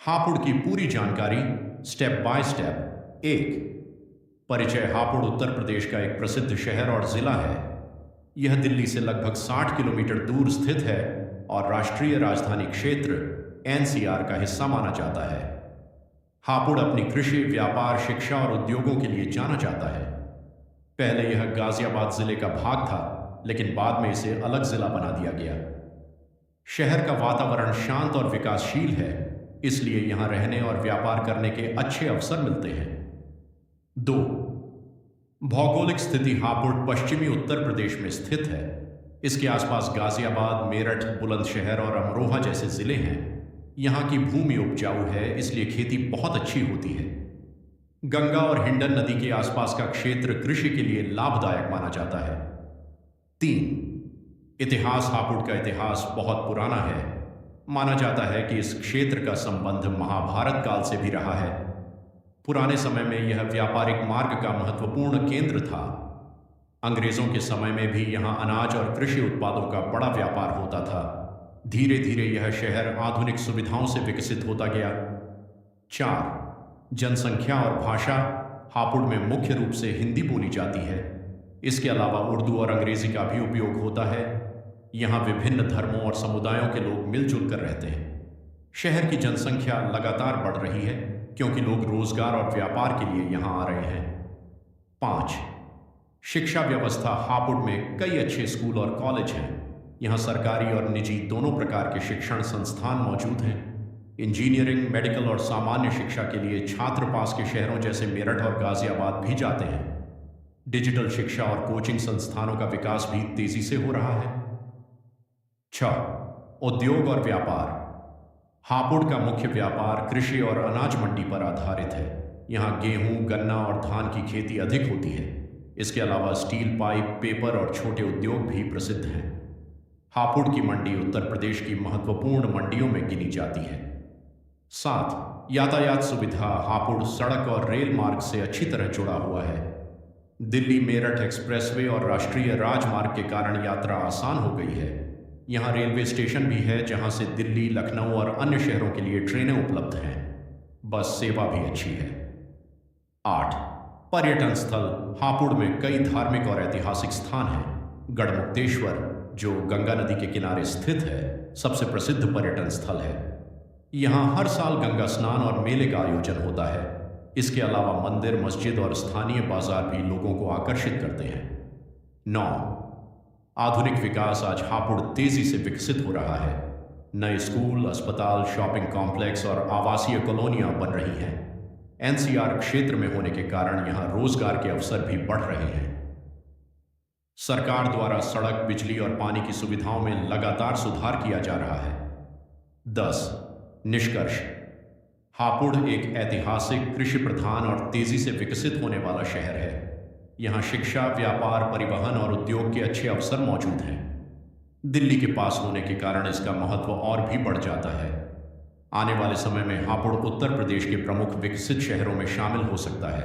हापुड़ की पूरी जानकारी स्टेप बाय स्टेप। एक, परिचय। हापुड़ उत्तर प्रदेश का एक प्रसिद्ध शहर और जिला है। यह दिल्ली से लगभग 60 किलोमीटर दूर स्थित है और राष्ट्रीय राजधानी क्षेत्र एनसीआर का हिस्सा माना जाता है। हापुड़ अपनी कृषि, व्यापार, शिक्षा और उद्योगों के लिए जाना जाता है। पहले यह गाजियाबाद जिले का भाग था, लेकिन बाद में इसे अलग जिला बना दिया गया। शहर का वातावरण शांत और विकासशील है, इसलिए यहां रहने और व्यापार करने के अच्छे अवसर मिलते हैं। 2, भौगोलिक स्थिति। हापुड़ पश्चिमी उत्तर प्रदेश में स्थित है। इसके आसपास गाजियाबाद, मेरठ, बुलंदशहर और अमरोहा जैसे जिले हैं। यहाँ की भूमि उपजाऊ है, इसलिए खेती बहुत अच्छी होती है। गंगा और हिंडन नदी के आसपास का क्षेत्र कृषि के लिए लाभदायक माना जाता है। 3, इतिहास। हापुड़ का इतिहास बहुत पुराना है। माना जाता है कि इस क्षेत्र का संबंध महाभारत काल से भी रहा है। पुराने समय में यह व्यापारिक मार्ग का महत्वपूर्ण केंद्र था। अंग्रेजों के समय में भी यहाँ अनाज और कृषि उत्पादों का बड़ा व्यापार होता था। धीरे धीरे यह शहर आधुनिक सुविधाओं से विकसित होता गया। 4, जनसंख्या और भाषा। हापुड़ में मुख्य रूप से हिंदी बोली जाती है। इसके अलावा उर्दू और अंग्रेजी का भी उपयोग होता है। यहाँ विभिन्न धर्मों और समुदायों के लोग मिलजुल कर रहते हैं। शहर की जनसंख्या लगातार बढ़ रही है, क्योंकि लोग रोजगार और व्यापार के लिए यहाँ आ रहे हैं। 5, शिक्षा व्यवस्था। हापुड़ में कई अच्छे स्कूल और कॉलेज हैं। यहाँ सरकारी और निजी दोनों प्रकार के शिक्षण संस्थान मौजूद हैं। इंजीनियरिंग, मेडिकल और सामान्य शिक्षा के लिए छात्र पास के शहरों जैसे मेरठ और गाजियाबाद भी जाते हैं। डिजिटल शिक्षा और कोचिंग संस्थानों का विकास भी तेजी से हो रहा है। 6, उद्योग और व्यापार। हापुड़ का मुख्य व्यापार कृषि और अनाज मंडी पर आधारित है। यहाँ गेहूं, गन्ना और धान की खेती अधिक होती है। इसके अलावा स्टील पाइप, पेपर और छोटे उद्योग भी प्रसिद्ध हैं। हापुड़ की मंडी उत्तर प्रदेश की महत्वपूर्ण मंडियों में गिनी जाती है। 7, यातायात सुविधा। हापुड़ सड़क और रेल मार्ग से अच्छी तरह जुड़ा हुआ है। दिल्ली मेरठ एक्सप्रेसवे और राष्ट्रीय राजमार्ग के कारण यात्रा आसान हो गई है। यहाँ रेलवे स्टेशन भी है, जहाँ से दिल्ली, लखनऊ और अन्य शहरों के लिए ट्रेनें उपलब्ध हैं। बस सेवा भी अच्छी है। 8, पर्यटन स्थल। हापुड़ में कई धार्मिक और ऐतिहासिक स्थान हैं। गढ़मुक्तेश्वर, जो गंगा नदी के किनारे स्थित है, सबसे प्रसिद्ध पर्यटन स्थल है। यहाँ हर साल गंगा स्नान और मेले का आयोजन होता है। इसके अलावा मंदिर, मस्जिद और स्थानीय बाजार भी लोगों को आकर्षित करते हैं। 9, आधुनिक विकास। आज हापुड़ तेजी से विकसित हो रहा है। नए स्कूल, अस्पताल, शॉपिंग कॉम्प्लेक्स और आवासीय कॉलोनियां बन रही हैं। एनसीआर क्षेत्र में होने के कारण यहाँ रोजगार के अवसर भी बढ़ रहे हैं। सरकार द्वारा सड़क, बिजली और पानी की सुविधाओं में लगातार सुधार किया जा रहा है। 10, निष्कर्ष। हापुड़ एक ऐतिहासिक, कृषि प्रधान और तेजी से विकसित होने वाला शहर है। यहाँ शिक्षा, व्यापार, परिवहन और उद्योग के अच्छे अवसर मौजूद हैं। दिल्ली के पास होने के कारण इसका महत्व और भी बढ़ जाता है। आने वाले समय में हापुड़ उत्तर प्रदेश के प्रमुख विकसित शहरों में शामिल हो सकता है।